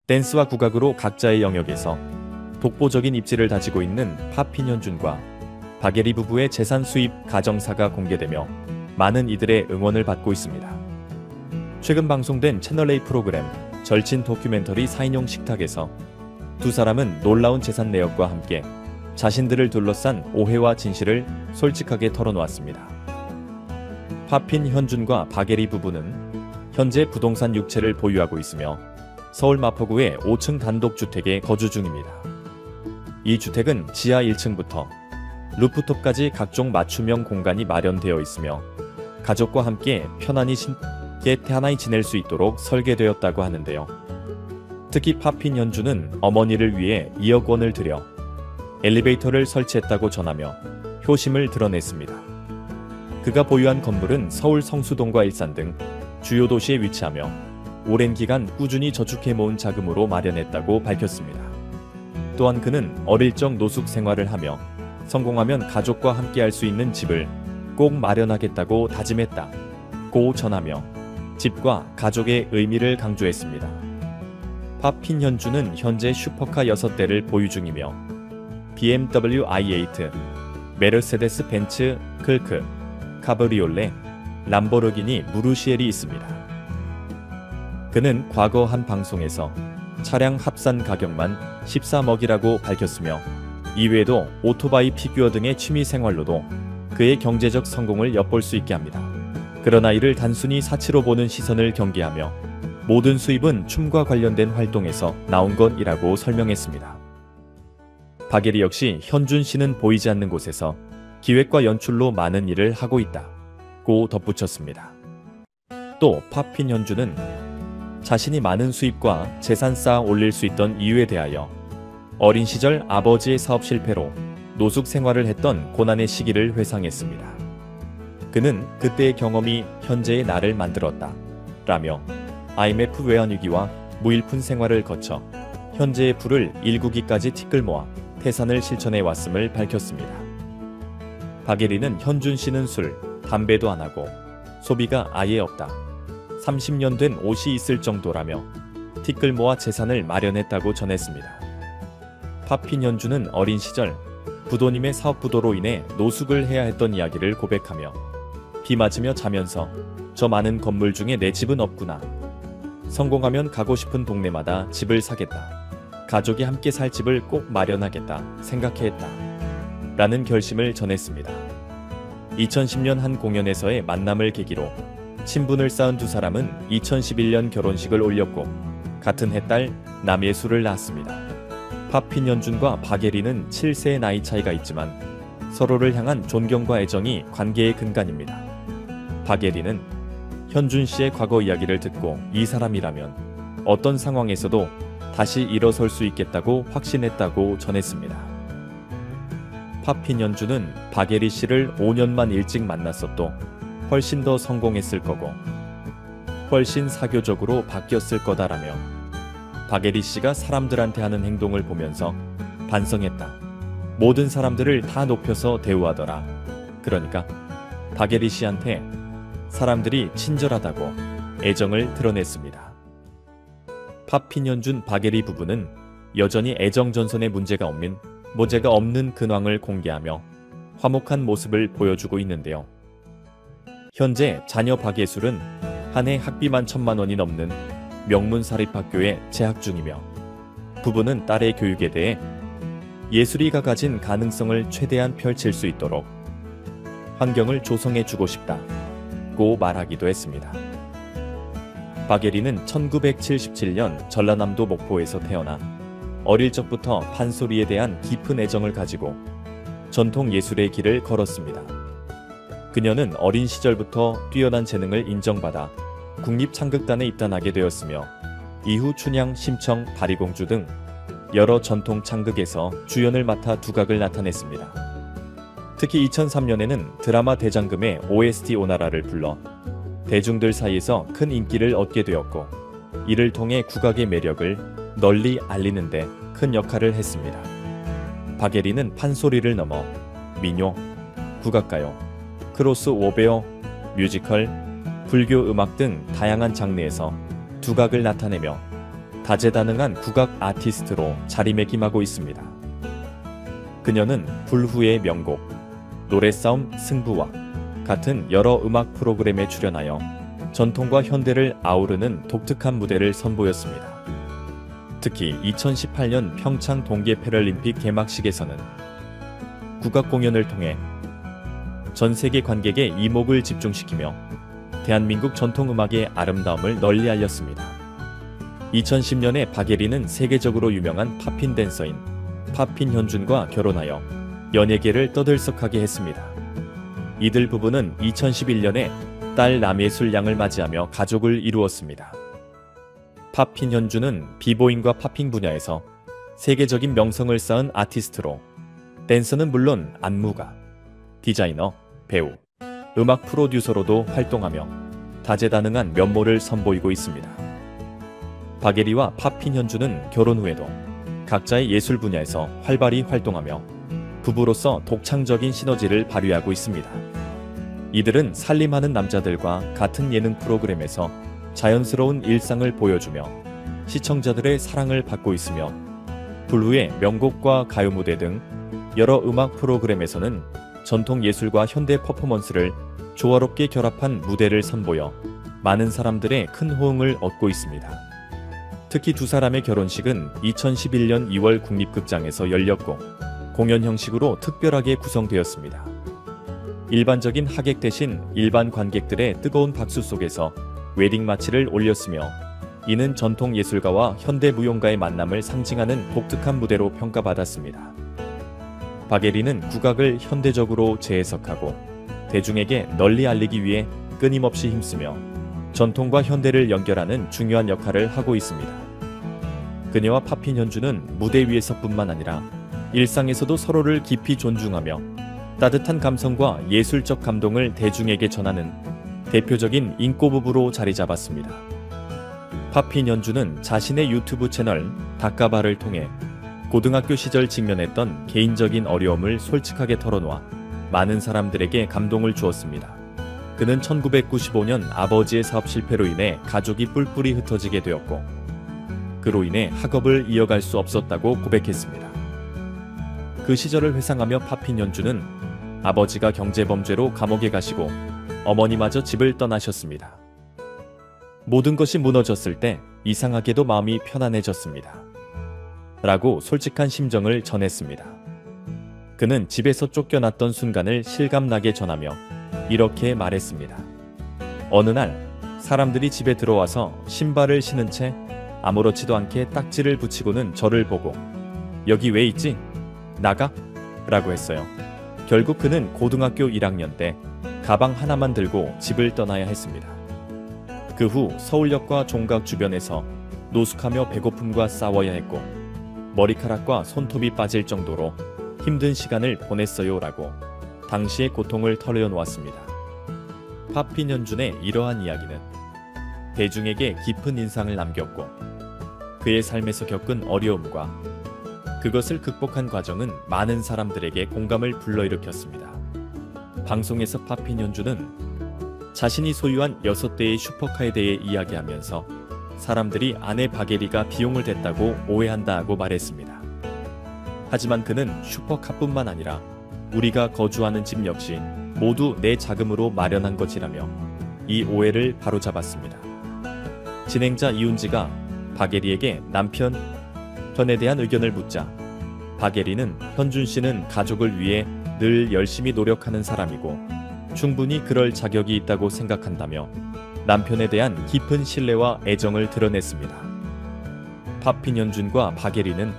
댄스와 국악으로 각자의 영역에서 독보적인 입지를 다지고 있는 파핀현준과 박예리 부부의 재산 수입 가정사가 공개되며 많은 이들의 응원을 받고 있습니다. 최근 방송된 채널A 프로그램 절친 다큐멘터리 4인용 식탁에서 두 사람은 놀라운 재산 내역과 함께 자신들을 둘러싼 오해와 진실을 솔직하게 털어놓았습니다. 파핀현준과 박예리 부부는 현재 부동산 6채를 보유하고 있으며 서울 마포구의 5층 단독주택에 거주 중입니다. 이 주택은 지하 1층부터 루프톱까지 각종 맞춤형 공간이 마련되어 있으며 가족과 함께 편안히 편안히 지낼 수 있도록 설계되었다고 하는데요. 특히 파핀현준은 어머니를 위해 2억 원을 들여 엘리베이터를 설치했다고 전하며 효심을 드러냈습니다. 그가 보유한 건물은 서울 성수동과 일산 등 주요 도시에 위치하며 오랜 기간 꾸준히 저축해 모은 자금으로 마련했다고 밝혔습니다. 또한 그는 어릴 적 노숙 생활을 하며 성공하면 가족과 함께 할 수 있는 집을 꼭 마련하겠다고 다짐했다고 전하며 집과 가족의 의미를 강조했습니다. 파핀현준은 현재 슈퍼카 6대를 보유 중이며 BMW i8, 메르세데스 벤츠 클크, 카브리올레, 람보르기니 무르시엘이 있습니다. 그는 과거 한 방송에서 차량 합산 가격만 13억이라고 밝혔으며 이외에도 오토바이 피규어 등의 취미 생활로도 그의 경제적 성공을 엿볼 수 있게 합니다. 그러나 이를 단순히 사치로 보는 시선을 경계하며 모든 수입은 춤과 관련된 활동에서 나온 것이라고 설명했습니다. 박예리 역시 현준 씨는 보이지 않는 곳에서 기획과 연출로 많은 일을 하고 있다고 덧붙였습니다. 또 파핀현준은 자신이 많은 수입과 재산 쌓아 올릴 수 있던 이유에 대하여 어린 시절 아버지의 사업 실패로 노숙 생활을 했던 고난의 시기를 회상했습니다. 그는 그때의 경험이 현재의 나를 만들었다 라며 IMF 외환위기와 무일푼 생활을 거쳐 현재의 부를 1국기까지 티끌 모아 태산을 실천해 왔음을 밝혔습니다. 박예리는 현준 씨는 술, 담배도 안 하고 소비가 아예 없다. 30년 된 옷이 있을 정도라며 티끌 모아 재산을 마련했다고 전했습니다. 파핀현준은 어린 시절 부도님의 사업 부도로 인해 노숙을 해야 했던 이야기를 고백하며 비 맞으며 자면서 저 많은 건물 중에 내 집은 없구나. 성공하면 가고 싶은 동네마다 집을 사겠다. 가족이 함께 살 집을 꼭 마련하겠다 생각했다. 라는 결심을 전했습니다. 2010년 한 공연에서의 만남을 계기로 친분을 쌓은 두 사람은 2011년 결혼식을 올렸고 같은 해 딸 남예수를 낳았습니다. 파핀현준과 박예리는 7세의 나이 차이가 있지만 서로를 향한 존경과 애정이 관계의 근간입니다. 박예리는 현준 씨의 과거 이야기를 듣고 이 사람이라면 어떤 상황에서도 다시 일어설 수 있겠다고 확신했다고 전했습니다. 파핀현준은 박예리 씨를 5년만 일찍 만났어도 훨씬 더 성공했을 거고 훨씬 사교적으로 바뀌었을 거다라며 박예리 씨가 사람들한테 하는 행동을 보면서 반성했다. 모든 사람들을 다 높여서 대우하더라. 그러니까 박예리 씨한테 사람들이 친절하다고 애정을 드러냈습니다. 파핀현준 박예리 부부는 여전히 애정전선에 문제가 없는 근황을 공개하며 화목한 모습을 보여주고 있는데요. 현재 자녀 박예술은 한 해 학비만 1,000만 원이 넘는 명문 사립학교에 재학 중이며 부부는 딸의 교육에 대해 예술이가 가진 가능성을 최대한 펼칠 수 있도록 환경을 조성해주고 싶다고 말하기도 했습니다. 박예리는 1977년 전라남도 목포에서 태어나 어릴 적부터 판소리에 대한 깊은 애정을 가지고 전통 예술의 길을 걸었습니다. 그녀는 어린 시절부터 뛰어난 재능을 인정받아 국립창극단에 입단하게 되었으며 이후 춘향, 심청, 바리공주 등 여러 전통 창극에서 주연을 맡아 두각을 나타냈습니다. 특히 2003년에는 드라마 대장금의 OST 오나라를 불러 대중들 사이에서 큰 인기를 얻게 되었고 이를 통해 국악의 매력을 널리 알리는 데 큰 역할을 했습니다. 박예리는 판소리를 넘어 민요, 국악가요, 크로스오베어, 뮤지컬, 불교 음악 등 다양한 장르에서 두각을 나타내며 다재다능한 국악 아티스트로 자리매김하고 있습니다. 그녀는 불후의 명곡, 노래싸움 승부와 같은 여러 음악 프로그램에 출연하여 전통과 현대를 아우르는 독특한 무대를 선보였습니다. 특히 2018년 평창 동계 패럴림픽 개막식에서는 국악 공연을 통해 전 세계 관객의 이목을 집중시키며 대한민국 전통음악의 아름다움을 널리 알렸습니다. 2010년에 박예리는 세계적으로 유명한 팝핀 댄서인 팝핀 현준과 결혼하여 연예계를 떠들썩하게 했습니다. 이들 부부는 2011년에 딸 남예술 양을 맞이하며 가족을 이루었습니다. 팝핀 현준은 비보잉과 팝핑 분야에서 세계적인 명성을 쌓은 아티스트로 댄서는 물론 안무가, 디자이너, 배우, 음악 프로듀서로도 활동하며 다재다능한 면모를 선보이고 있습니다. 박예리와 팝핀 현준은 결혼 후에도 각자의 예술 분야에서 활발히 활동하며 부부로서 독창적인 시너지를 발휘하고 있습니다. 이들은 살림하는 남자들과 같은 예능 프로그램에서 자연스러운 일상을 보여주며 시청자들의 사랑을 받고 있으며 불후의 명곡과 가요 무대 등 여러 음악 프로그램에서는 전통 예술과 현대 퍼포먼스를 조화롭게 결합한 무대를 선보여 많은 사람들의 큰 호응을 얻고 있습니다. 특히 두 사람의 결혼식은 2011년 2월 국립극장에서 열렸고 공연 형식으로 특별하게 구성되었습니다. 일반적인 하객 대신 일반 관객들의 뜨거운 박수 속에서 웨딩 마치를 올렸으며 이는 전통 예술가와 현대 무용가의 만남을 상징하는 독특한 무대로 평가받았습니다. 박예리는 국악을 현대적으로 재해석하고 대중에게 널리 알리기 위해 끊임없이 힘쓰며 전통과 현대를 연결하는 중요한 역할을 하고 있습니다. 그녀와 팝핀 현준은 무대 위에서뿐만 아니라 일상에서도 서로를 깊이 존중하며 따뜻한 감성과 예술적 감동을 대중에게 전하는 대표적인 인꼬 부부로 자리 잡았습니다. 팝핀 현준은 자신의 유튜브 채널 닭가바를 통해 고등학교 시절 직면했던 개인적인 어려움을 솔직하게 털어놓아 많은 사람들에게 감동을 주었습니다. 그는 1995년 아버지의 사업 실패로 인해 가족이 뿔뿔이 흩어지게 되었고 그로 인해 학업을 이어갈 수 없었다고 고백했습니다. 그 시절을 회상하며 팝핀 현준은 아버지가 경제범죄로 감옥에 가시고 어머니마저 집을 떠나셨습니다. 모든 것이 무너졌을 때 이상하게도 마음이 편안해졌습니다. 라고 솔직한 심정을 전했습니다. 그는 집에서 쫓겨났던 순간을 실감나게 전하며 이렇게 말했습니다. 어느 날 사람들이 집에 들어와서 신발을 신은 채 아무렇지도 않게 딱지를 붙이고는 저를 보고 여기 왜 있지? 나가? 라고 했어요. 결국 그는 고등학교 1학년 때 가방 하나만 들고 집을 떠나야 했습니다. 그 후 서울역과 종각 주변에서 노숙하며 배고픔과 싸워야 했고 머리카락과 손톱이 빠질 정도로 힘든 시간을 보냈어요 라고 당시의 고통을 털어놓았습니다. 팝핀 현준의 이러한 이야기는 대중에게 깊은 인상을 남겼고 그의 삶에서 겪은 어려움과 그것을 극복한 과정은 많은 사람들에게 공감을 불러일으켰습니다. 방송에서 팝핀 현준은 자신이 소유한 6대의 슈퍼카에 대해 이야기하면서 사람들이 아내 박예리가 비용을 댔다고 오해한다고 말했습니다. 하지만 그는 슈퍼카뿐만 아니라 우리가 거주하는 집 역시 모두 내 자금으로 마련한 것이라며 이 오해를 바로잡았습니다. 진행자 이훈지가 박예리에게 남편에 대한 의견을 묻자 박예리는 현준 씨는 가족을 위해 늘 열심히 노력하는 사람이고 충분히 그럴 자격이 있다고 생각한다며 남편에 대한 깊은 신뢰와 애정을 드러냈습니다. 팝핀 현준과 박예리는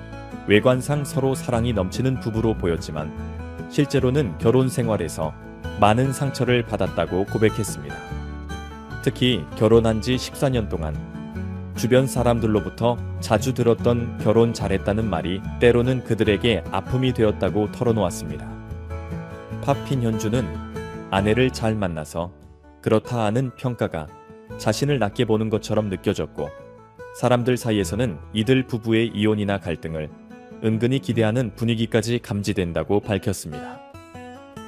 외관상 서로 사랑이 넘치는 부부로 보였지만 실제로는 결혼 생활에서 많은 상처를 받았다고 고백했습니다. 특히 결혼한 지 14년 동안 주변 사람들로부터 자주 들었던 결혼 잘했다는 말이 때로는 그들에게 아픔이 되었다고 털어놓았습니다. 팝핀 현준은 아내를 잘 만나서 그렇다 하는 평가가 자신을 낮게 보는 것처럼 느껴졌고 사람들 사이에서는 이들 부부의 이혼이나 갈등을 은근히 기대하는 분위기까지 감지된다고 밝혔습니다.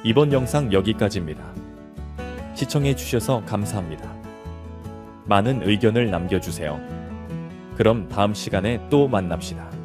이번 영상 여기까지입니다. 시청해주셔서 감사합니다. 많은 의견을 남겨주세요. 그럼 다음 시간에 또 만납시다.